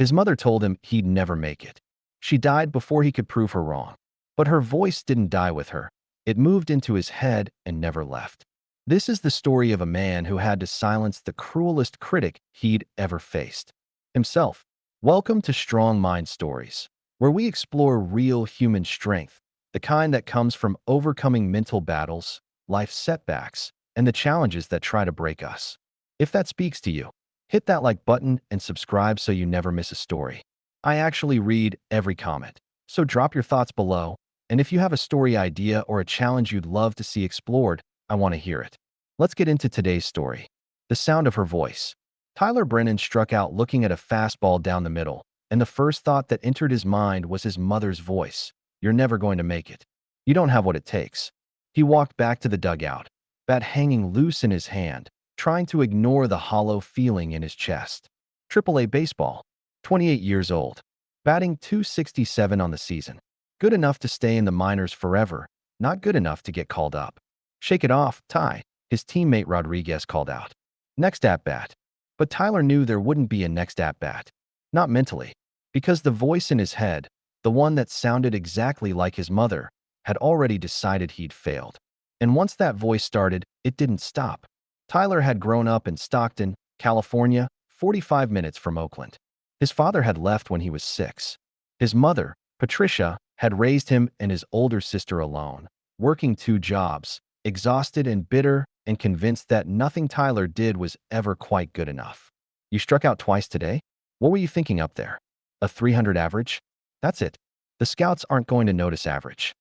His mother told him he'd never make it. She died before he could prove her wrong. But her voice didn't die with her. It moved into his head and never left. This is the story of a man who had to silence the cruelest critic he'd ever faced. Himself. Welcome to Strong Mind Stories, where we explore real human strength, the kind that comes from overcoming mental battles, life setbacks, and the challenges that try to break us. If that speaks to you, hit that like button and subscribe so you never miss a story. I actually read every comment, so drop your thoughts below, and if you have a story idea or a challenge you'd love to see explored, I want to hear it. Let's get into today's story. The sound of her voice. Tyler Brennan struck out looking at a fastball down the middle, and the first thought that entered his mind was his mother's voice. You're never going to make it. You don't have what it takes. He walked back to the dugout, bat hanging loose in his hand, trying to ignore the hollow feeling in his chest. AAA baseball. 28 years old. Batting .267 on the season. Good enough to stay in the minors forever, not good enough to get called up. Shake it off, Ty, his teammate Rodriguez called out. Next at-bat. But Tyler knew there wouldn't be a next at-bat. Not mentally. Because the voice in his head, the one that sounded exactly like his mother, had already decided he'd failed. And once that voice started, it didn't stop. Tyler had grown up in Stockton, California, 45 minutes from Oakland. His father had left when he was 6. His mother, Patricia, had raised him and his older sister alone, working 2 jobs, exhausted and bitter and convinced that nothing Tyler did was ever quite good enough. You struck out twice today? What were you thinking up there? A 300 average? That's it. The scouts aren't going to notice average.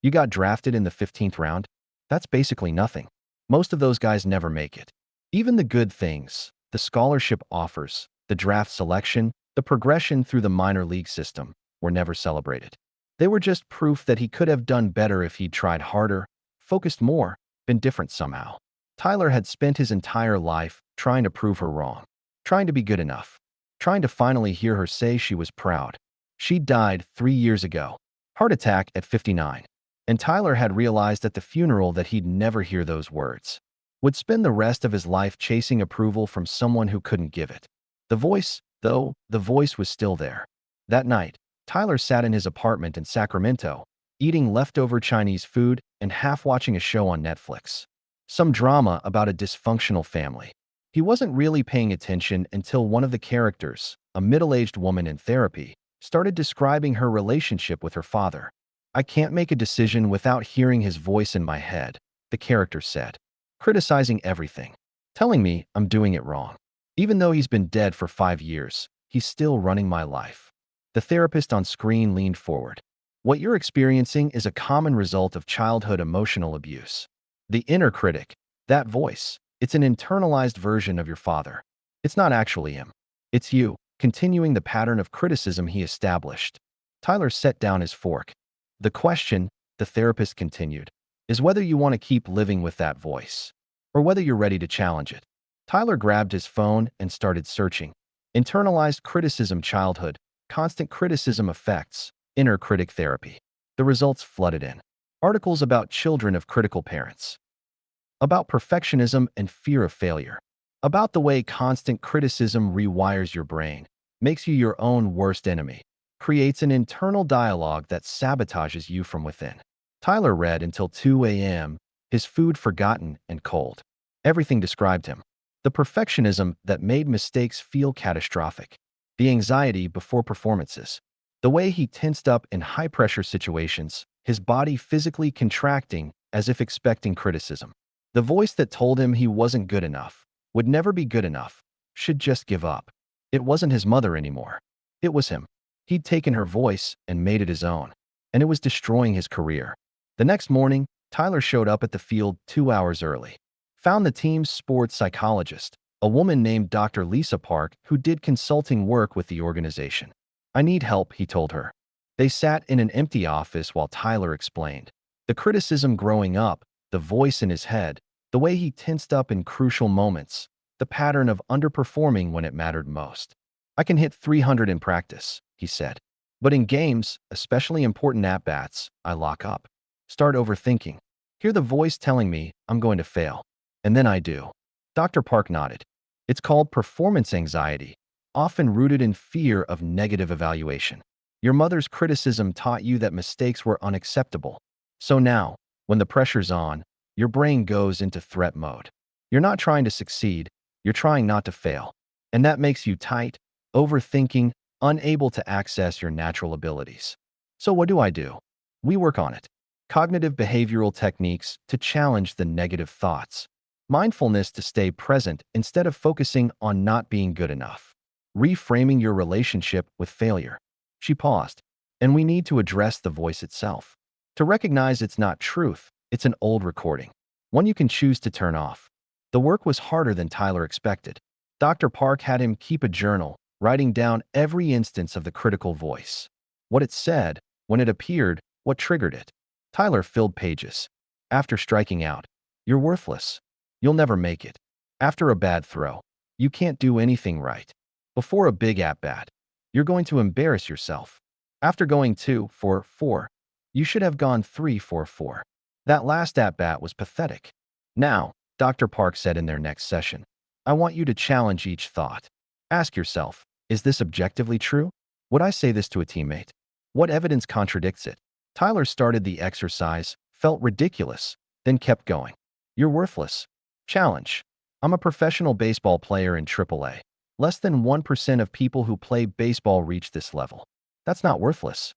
You got drafted in the 15th round? That's basically nothing. Most of those guys never make it. Even the good things, the scholarship offers, the draft selection, the progression through the minor league system, were never celebrated. They were just proof that he could have done better if he'd tried harder, focused more, been different somehow. Tyler had spent his entire life trying to prove her wrong, trying to be good enough, trying to finally hear her say she was proud. She died 3 years ago. Heart attack at 59. And Tyler had realized at the funeral that he'd never hear those words. Would spend the rest of his life chasing approval from someone who couldn't give it. The voice, though, the voice was still there. That night, Tyler sat in his apartment in Sacramento, eating leftover Chinese food and half watching a show on Netflix. Some drama about a dysfunctional family. He wasn't really paying attention until one of the characters, a middle-aged woman in therapy, started describing her relationship with her father. I can't make a decision without hearing his voice in my head, the character said, criticizing everything, telling me I'm doing it wrong. Even though he's been dead for 5 years, he's still running my life. The therapist on screen leaned forward. What you're experiencing is a common result of childhood emotional abuse. The inner critic, that voice, it's an internalized version of your father. It's not actually him. It's you, continuing the pattern of criticism he established. Tyler set down his fork. The question, the therapist continued, is whether you want to keep living with that voice, or whether you're ready to challenge it. Tyler grabbed his phone and started searching. Internalized criticism childhood, constant criticism effects, inner critic therapy. The results flooded in. Articles about children of critical parents. About perfectionism and fear of failure. About the way constant criticism rewires your brain, makes you your own worst enemy, creates an internal dialogue that sabotages you from within. Tyler read until 2 a.m., his food forgotten and cold. Everything described him. The perfectionism that made mistakes feel catastrophic. The anxiety before performances. The way he tensed up in high-pressure situations, his body physically contracting as if expecting criticism. The voice that told him he wasn't good enough, would never be good enough, should just give up. It wasn't his mother anymore. It was him. He'd taken her voice and made it his own, and it was destroying his career. The next morning, Tyler showed up at the field 2 hours early. Found the team's sports psychologist, a woman named Dr. Lisa Park, who did consulting work with the organization. I need help, he told her. They sat in an empty office while Tyler explained. The criticism growing up, the voice in his head, the way he tensed up in crucial moments, the pattern of underperforming when it mattered most. I can hit 300 in practice, he said. But in games, especially important at-bats, I lock up. Start overthinking. Hear the voice telling me I'm going to fail. And then I do. Dr. Park nodded. It's called performance anxiety. often rooted in fear of negative evaluation. Your mother's criticism taught you that mistakes were unacceptable. So now, when the pressure's on, your brain goes into threat mode. You're not trying to succeed, you're trying not to fail. And that makes you tight, overthinking, unable to access your natural abilities. So what do? We work on it. Cognitive behavioral techniques to challenge the negative thoughts. Mindfulness to stay present instead of focusing on not being good enough. Reframing your relationship with failure. She paused. And we need to address the voice itself. To recognize it's not truth, it's an old recording. One you can choose to turn off. The work was harder than Tyler expected. Dr. Park had him keep a journal, writing down every instance of the critical voice. What it said, when it appeared, what triggered it. Tyler filled pages. After striking out, you're worthless. You'll never make it. After a bad throw, you can't do anything right. Before a big at-bat, you're going to embarrass yourself. After going 2 for 4, you should have gone 3 for 4. That last at-bat was pathetic. Now, Dr. Park said in their next session, I want you to challenge each thought. Ask yourself, is this objectively true? Would I say this to a teammate? What evidence contradicts it? Tyler started the exercise, felt ridiculous, then kept going. You're worthless. Challenge. I'm a professional baseball player in AAA. Less than 1% of people who play baseball reach this level. That's not worthless.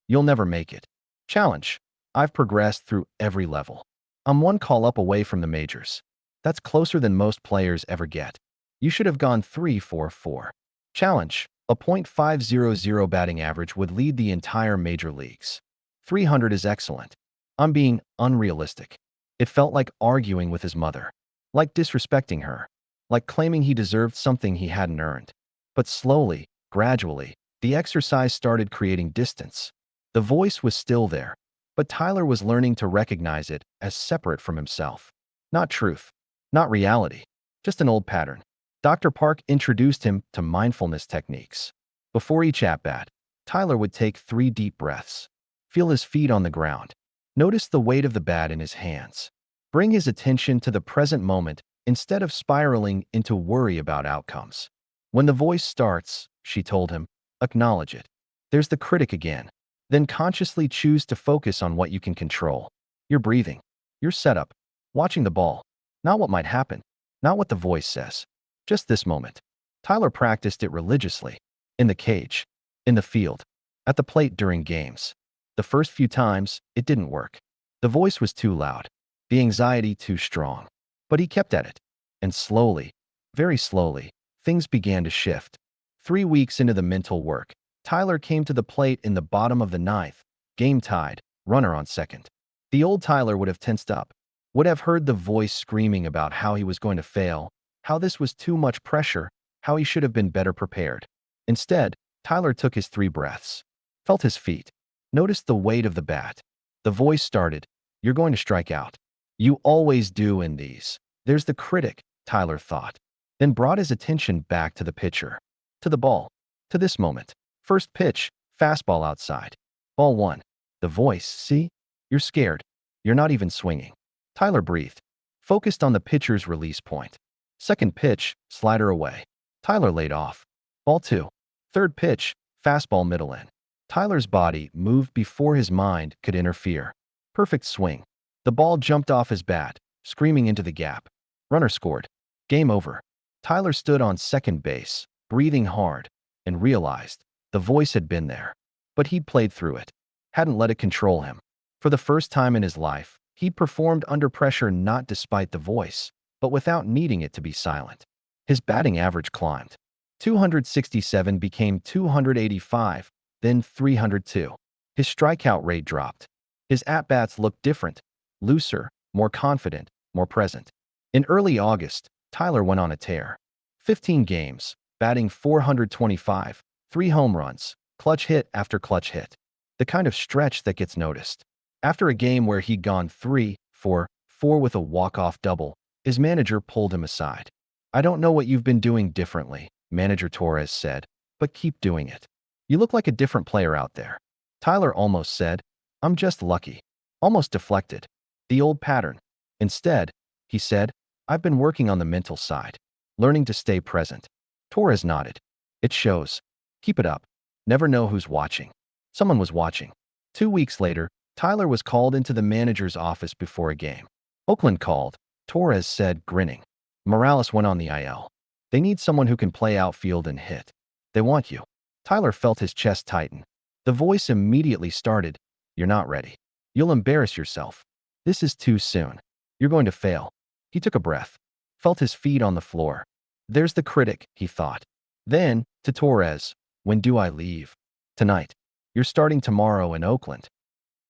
You'll never make it. Challenge. I've progressed through every level. I'm one call up away from the majors. That's closer than most players ever get. You should have gone 3 for 4. Challenge. A .500 batting average would lead the entire major leagues. 300 is excellent. I'm being unrealistic. It felt like arguing with his mother, like disrespecting her, like claiming he deserved something he hadn't earned. But slowly, gradually, the exercise started creating distance. The voice was still there, but Tyler was learning to recognize it as separate from himself. Not truth, not reality, just an old pattern. Dr. Park introduced him to mindfulness techniques. Before each at-bat, Tyler would take 3 deep breaths. Feel his feet on the ground. Notice the weight of the bat in his hands. Bring his attention to the present moment instead of spiraling into worry about outcomes. When the voice starts, she told him, acknowledge it. There's the critic again. Then consciously choose to focus on what you can control. Your breathing, your setup, watching the ball. Not what might happen, not what the voice says. Just this moment. Tyler practiced it religiously. In the cage, in the field, at the plate during games. The first few times, it didn't work. The voice was too loud, the anxiety too strong. But he kept at it. And slowly, very slowly, things began to shift. 3 weeks into the mental work, Tyler came to the plate in the bottom of the ninth, game tied, runner on second. The old Tyler would have tensed up, would have heard the voice screaming about how he was going to fail, how this was too much pressure, how he should have been better prepared. Instead, Tyler took his 3 breaths, felt his feet, noticed the weight of the bat. The voice started, you're going to strike out. You always do in these. There's the critic, Tyler thought, then brought his attention back to the pitcher, to the ball, to this moment. First pitch, fastball outside. Ball 1. The voice, see? You're scared. You're not even swinging. Tyler breathed, focused on the pitcher's release point. Second pitch, slider away. Tyler laid off. Ball 2. Third pitch, fastball middle in. Tyler's body moved before his mind could interfere. Perfect swing. The ball jumped off his bat, screaming into the gap. Runner scored. Game over. Tyler stood on second base, breathing hard, and realized the voice had been there. But he'd played through it, hadn't let it control him. For the first time in his life, he'd performed under pressure not despite the voice, but without needing it to be silent. His batting average climbed. 267 became 285, then 302. His strikeout rate dropped. His at-bats looked different, looser, more confident, more present. In early August, Tyler went on a tear. 15 games, batting 425, 3 home runs, clutch hit after clutch hit. The kind of stretch that gets noticed. After a game where he'd gone 3 for 4 with a walk-off double, his manager pulled him aside. I don't know what you've been doing differently, Manager Torres said, but keep doing it. You look like a different player out there. Tyler almost said, I'm just lucky. Almost deflected. The old pattern. Instead, he said, I've been working on the mental side, learning to stay present. Torres nodded. It shows. Keep it up. Never know who's watching. Someone was watching. 2 weeks later, Tyler was called into the manager's office before a game. Oakland called. Torres said, grinning. Morales went on the IL. They need someone who can play outfield and hit. They want you. Tyler felt his chest tighten. The voice immediately started, "You're not ready. You'll embarrass yourself. This is too soon. You're going to fail." He took a breath, felt his feet on the floor. There's the critic, he thought. Then, to Torres, "When do I leave?" "Tonight. You're starting tomorrow in Oakland.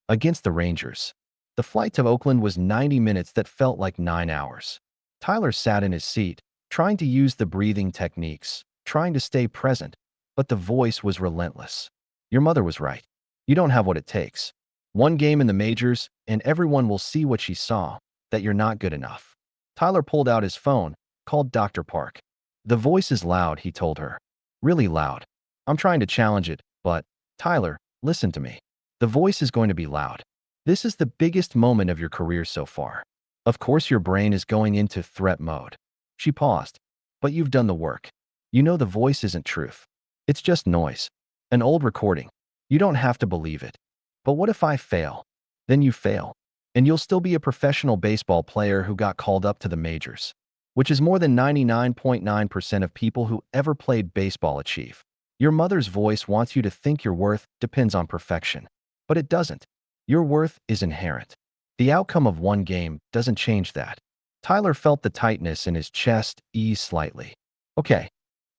Against the Rangers." The flight to Oakland was 90 minutes that felt like 9 hours. Tyler sat in his seat, trying to use the breathing techniques, trying to stay present, but the voice was relentless. "Your mother was right. You don't have what it takes. One game in the majors, and everyone will see what she saw, that you're not good enough." Tyler pulled out his phone, called Dr. Park. "The voice is loud," he told her. "Really loud. I'm trying to challenge it, but, Tyler, listen to me. The voice is going to be loud. This is the biggest moment of your career so far. Of course your brain is going into threat mode." She paused. "But you've done the work. You know the voice isn't truth. It's just noise. An old recording. You don't have to believe it. But what if I fail?" "Then you fail. And you'll still be a professional baseball player who got called up to the majors, which is more than 99.9% of people who ever played baseball achieve. Your mother's voice wants you to think your worth depends on perfection. But it doesn't. Your worth is inherent. The outcome of one game doesn't change that." Tyler felt the tightness in his chest ease slightly. "Okay.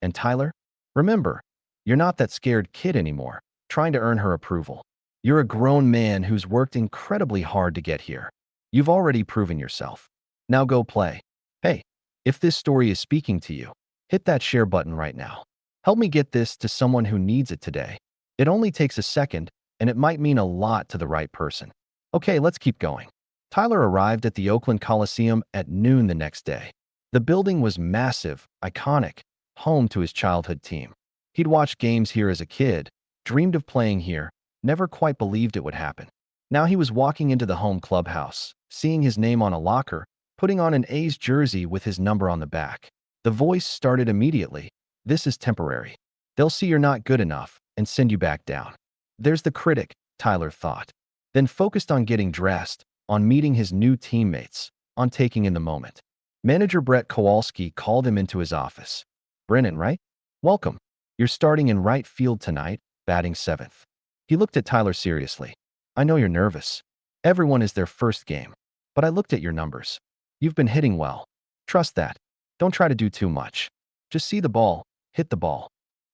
And Tyler, remember, you're not that scared kid anymore, trying to earn her approval. You're a grown man who's worked incredibly hard to get here. You've already proven yourself. Now go play." Hey, if this story is speaking to you, hit that share button right now. Help me get this to someone who needs it today. It only takes a second, and it might mean a lot to the right person. Okay, let's keep going. Tyler arrived at the Oakland Coliseum at noon the next day. The building was massive, iconic, home to his childhood team. He'd watched games here as a kid, dreamed of playing here, never quite believed it would happen. Now he was walking into the home clubhouse, seeing his name on a locker, putting on an A's jersey with his number on the back. The voice started immediately. "This is temporary. They'll see you're not good enough and send you back down." There's the critic, Tyler thought. Then focused on getting dressed, on meeting his new teammates, on taking in the moment. Manager Brett Kowalski called him into his office. "Brennan, right? Welcome. You're starting in right field tonight, batting 7th. He looked at Tyler seriously. "I know you're nervous. Everyone is their first game. But I looked at your numbers. You've been hitting well. Trust that. Don't try to do too much. Just see the ball, hit the ball."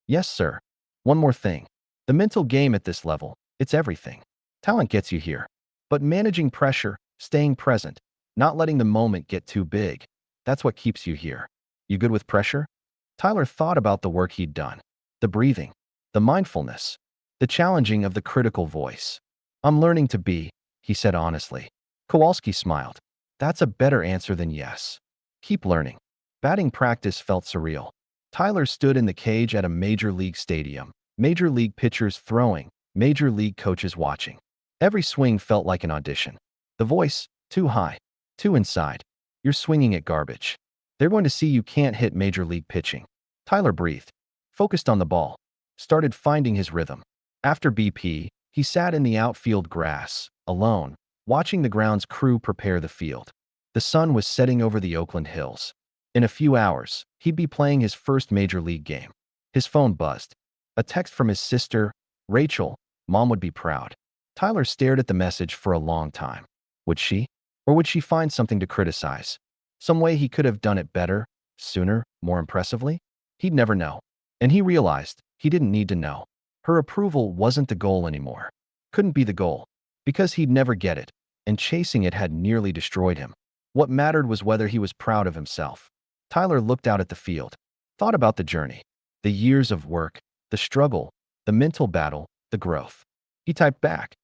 "Yes, sir. One more thing. The mental game at this level, it's everything. Talent gets you here. But managing pressure, staying present, not letting the moment get too big, that's what keeps you here. You good with pressure?" Tyler thought about the work he'd done. The breathing, the mindfulness, the challenging of the critical voice. "I'm learning to be," he said honestly. Kowalski smiled. "That's a better answer than yes. Keep learning." Batting practice felt surreal. Tyler stood in the cage at a major league stadium. Major league pitchers throwing, major league coaches watching. Every swing felt like an audition. The voice, too high, too inside. "You're swinging at garbage. They're going to see you can't hit major league pitching." Tyler breathed, focused on the ball, started finding his rhythm. After BP, he sat in the outfield grass, alone, watching the grounds crew prepare the field. The sun was setting over the Oakland Hills. In a few hours, he'd be playing his first major league game. His phone buzzed. A text from his sister, Rachel. Mom would be proud. Tyler stared at the message for a long time. Would she? Or would she find something to criticize? Some way he could have done it better, sooner, more impressively? He'd never know. And he realized he didn't need to know. Her approval wasn't the goal anymore. Couldn't be the goal. Because he'd never get it, and chasing it had nearly destroyed him. What mattered was whether he was proud of himself. Tyler looked out at the field, thought about the journey, the years of work, the struggle, the mental battle, the growth. He typed back,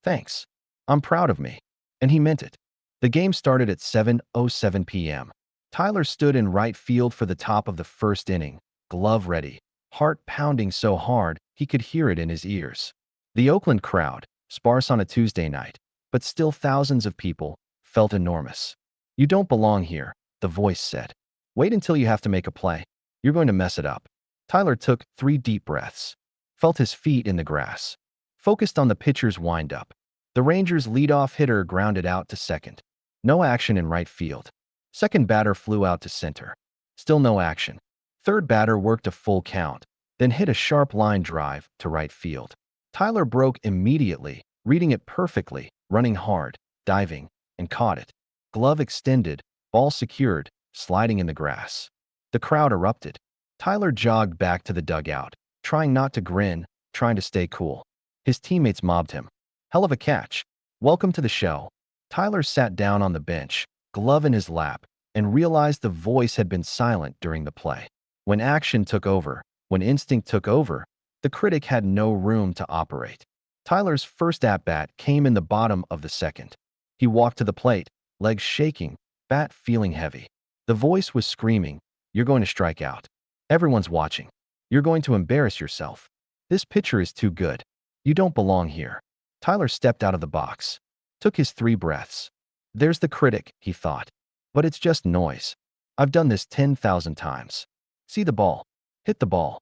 "Thanks. I'm proud of me." And he meant it. The game started at 7:07 p.m. Tyler stood in right field for the top of the first inning, glove ready, heart pounding so hard he could hear it in his ears. The Oakland crowd, sparse on a Tuesday night, but still thousands of people, felt enormous. "You don't belong here," the voice said. "Wait until you have to make a play. You're going to mess it up." Tyler took 3 deep breaths, felt his feet in the grass, focused on the pitcher's windup. The Rangers' leadoff hitter grounded out to second. No action in right field. Second batter flew out to center. Still no action. Third batter worked a full count, then hit a sharp line drive to right field. Tyler broke immediately, reading it perfectly, running hard, diving, and caught it. Glove extended, ball secured, sliding in the grass. The crowd erupted. Tyler jogged back to the dugout, trying not to grin, trying to stay cool. His teammates mobbed him. Hell of a catch. Welcome to the show. Tyler sat down on the bench, glove in his lap, and realized the voice had been silent during the play. When action took over, when instinct took over, the critic had no room to operate. Tyler's first at-bat came in the bottom of the second. He walked to the plate, legs shaking, bat feeling heavy. The voice was screaming, "You're going to strike out. Everyone's watching. You're going to embarrass yourself. This pitcher is too good. You don't belong here." Tyler stepped out of the box, took his 3 breaths. There's the critic, he thought. But it's just noise. I've done this 10,000 times. See the ball. Hit the ball.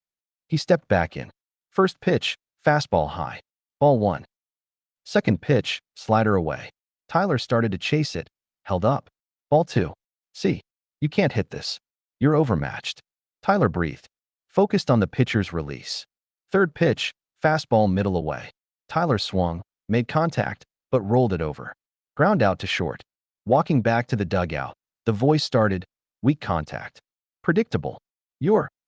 He stepped back in. First pitch, fastball high. Ball 1. Second pitch, slider away. Tyler started to chase it, held up. Ball 2. See, you can't hit this. You're overmatched. Tyler breathed, focused on the pitcher's release. Third pitch, fastball middle away. Tyler swung, made contact, but rolled it over. Ground out to short. Walking back to the dugout, the voice started, "Weak contact." Predictable.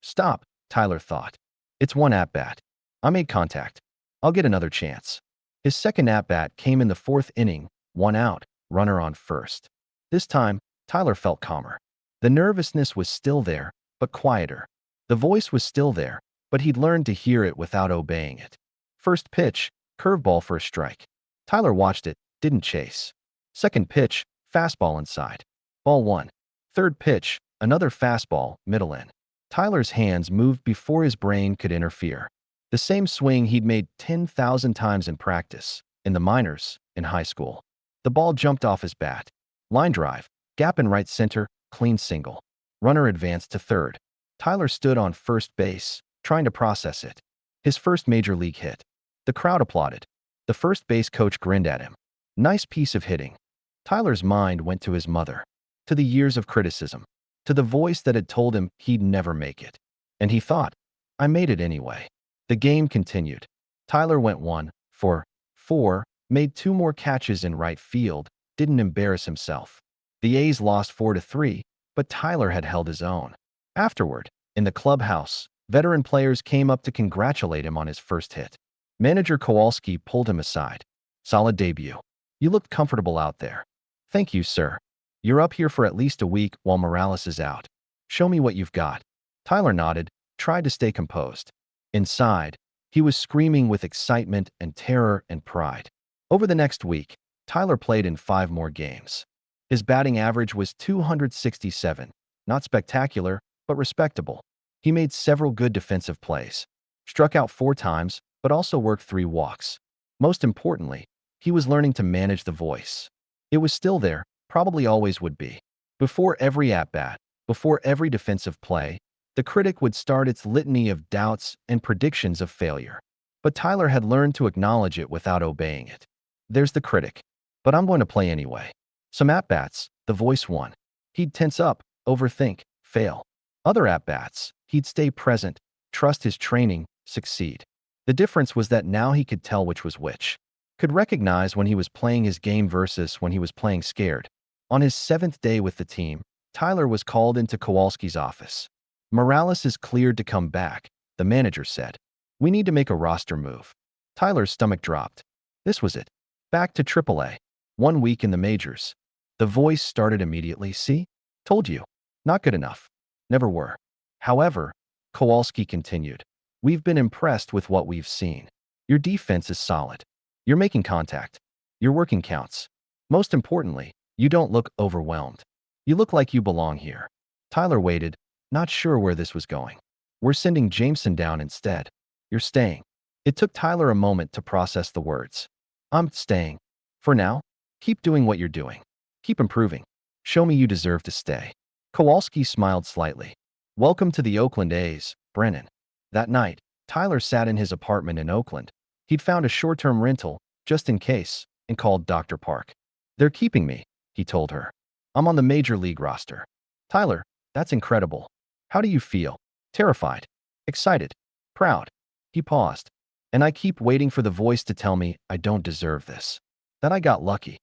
Stop, Tyler thought. It's one at-bat. I made contact. I'll get another chance. His second at-bat came in the 4th inning, 1 out, runner on first. This time, Tyler felt calmer. The nervousness was still there, but quieter. The voice was still there, but he'd learned to hear it without obeying it. First pitch, curveball for a strike. Tyler watched it, didn't chase. Second pitch, fastball inside. Ball 1. Third pitch, another fastball, middle in. Tyler's hands moved before his brain could interfere. The same swing he'd made 10,000 times in practice, in the minors, in high school. The ball jumped off his bat. Line drive, gap in right center, clean single. Runner advanced to third. Tyler stood on first base, trying to process it. His first major league hit. The crowd applauded. The first base coach grinned at him. Nice piece of hitting. Tyler's mind went to his mother, to the years of criticism, to the voice that had told him he'd never make it. And he thought, I made it anyway. The game continued. Tyler went 1 for 4, made 2 more catches in right field, didn't embarrass himself. The A's lost 4-3, but Tyler had held his own. Afterward, in the clubhouse, veteran players came up to congratulate him on his first hit. Manager Kowalski pulled him aside. Solid debut. You looked comfortable out there. Thank you, sir. You're up here for at least a week while Morales is out. Show me what you've got. Tyler nodded, tried to stay composed. Inside, he was screaming with excitement and terror and pride. Over the next week, Tyler played in 5 more games. His batting average was 267, not spectacular, but respectable. He made several good defensive plays, struck out 4 times, but also worked 3 walks. Most importantly, he was learning to manage the voice. It was still there, probably always would be. Before every at-bat, before every defensive play, the critic would start its litany of doubts and predictions of failure. But Tyler had learned to acknowledge it without obeying it. There's the critic, but I'm going to play anyway. Some at-bats, the voice won. He'd tense up, overthink, fail. Other at-bats, he'd stay present, trust his training, succeed. The difference was that now he could tell which was which. Could recognize when he was playing his game versus when he was playing scared. On his 7th day with the team, Tyler was called into Kowalski's office. Morales is cleared to come back, the manager said. We need to make a roster move. Tyler's stomach dropped. This was it. Back to AAA. 1 week in the majors. The voice started immediately. See? Told you. Not good enough. Never were. However, Kowalski continued. We've been impressed with what we've seen. Your defense is solid. You're making contact. Your working counts. Most importantly, you don't look overwhelmed. You look like you belong here. Tyler waited, not sure where this was going. We're sending Jameson down instead. You're staying. It took Tyler a moment to process the words. I'm staying. For now, keep doing what you're doing. Keep improving. Show me you deserve to stay. Kowalski smiled slightly. Welcome to the Oakland A's, Brennan. That night, Tyler sat in his apartment in Oakland. He'd found a short-term rental, just in case, and called Dr. Park. "They're keeping me," he told her. "I'm on the major league roster." "Tyler, that's incredible. How do you feel?" "Terrified. Excited. Proud." He paused. "And I keep waiting for the voice to tell me I don't deserve this. That I got lucky.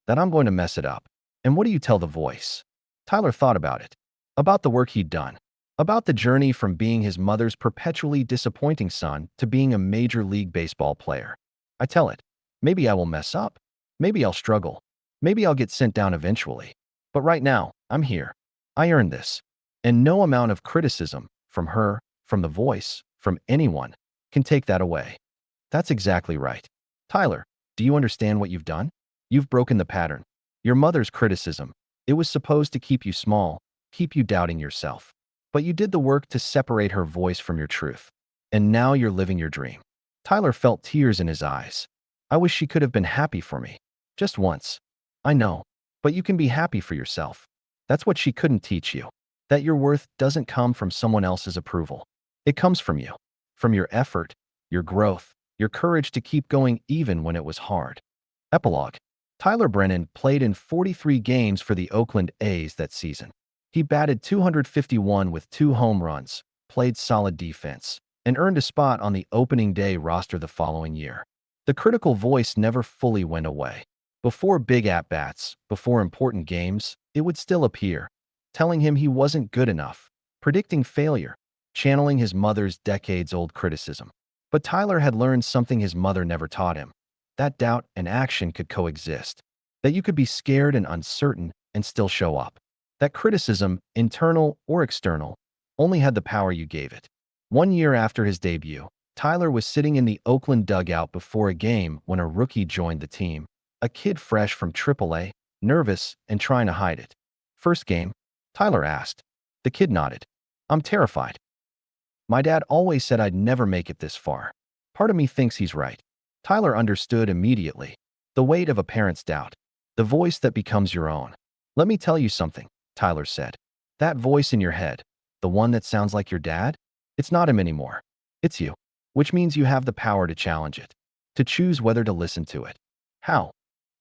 That I'm going to mess it up." "And what do you tell the voice?" Tyler thought about it. About the work he'd done. About the journey from being his mother's perpetually disappointing son to being a major league baseball player. "I tell it, maybe I will mess up. Maybe I'll struggle. Maybe I'll get sent down eventually. But right now, I'm here. I earned this. And no amount of criticism, from her, from the voice, from anyone, can take that away." "That's exactly right. Tyler, do you understand what you've done? You've broken the pattern. Your mother's criticism, it was supposed to keep you small, keep you doubting yourself. But you did the work to separate her voice from your truth. And now you're living your dream." Tyler felt tears in his eyes. "I wish she could have been happy for me. Just once." "I know. But you can be happy for yourself. That's what she couldn't teach you. That your worth doesn't come from someone else's approval. It comes from you. From your effort, your growth, your courage to keep going even when it was hard." Epilogue. Tyler Brennan played in 43 games for the Oakland A's that season. He batted .251 with 2 home runs, played solid defense, and earned a spot on the opening day roster the following year. The critical voice never fully went away. Before big at-bats, before important games, it would still appear, telling him he wasn't good enough, predicting failure, channeling his mother's decades-old criticism. But Tyler had learned something his mother never taught him: that doubt and action could coexist, that you could be scared and uncertain and still show up. That criticism, internal or external, only had the power you gave it. 1 year after his debut, Tyler was sitting in the Oakland dugout before a game when a rookie joined the team, a kid fresh from AAA, nervous and trying to hide it. "First game?" Tyler asked. The kid nodded. "I'm terrified. My dad always said I'd never make it this far. Part of me thinks he's right." Tyler understood immediately. The weight of a parent's doubt. The voice that becomes your own. "Let me tell you something," Tyler said. "That voice in your head, the one that sounds like your dad, it's not him anymore. It's you. Which means you have the power to challenge it. To choose whether to listen to it." "How?"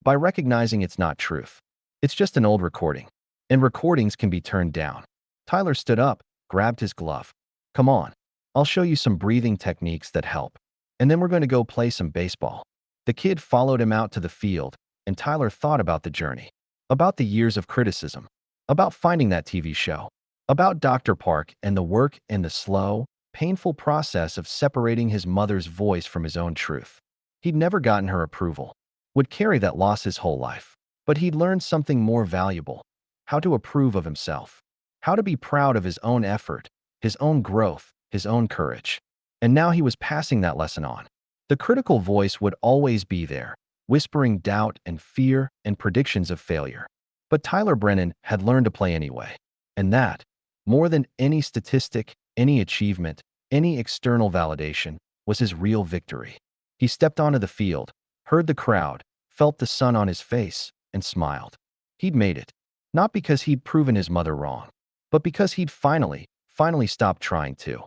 "By recognizing it's not truth. It's just an old recording. And recordings can be turned down." Tyler stood up, grabbed his glove. "Come on. I'll show you some breathing techniques that help. And then we're going to go play some baseball." The kid followed him out to the field, and Tyler thought about the journey. About the years of criticism. About finding that TV show. About Dr. Park and the work and the slow, painful process of separating his mother's voice from his own truth. He'd never gotten her approval. Would carry that loss his whole life. But he'd learned something more valuable: how to approve of himself. How to be proud of his own effort, his own growth, his own courage. And now he was passing that lesson on. The critical voice would always be there, whispering doubt and fear and predictions of failure. But Tyler Brennan had learned to play anyway. And that, more than any statistic, any achievement, any external validation, was his real victory. He stepped onto the field, heard the crowd, felt the sun on his face, and smiled. He'd made it. Not because he'd proven his mother wrong, but because he'd finally stopped trying to.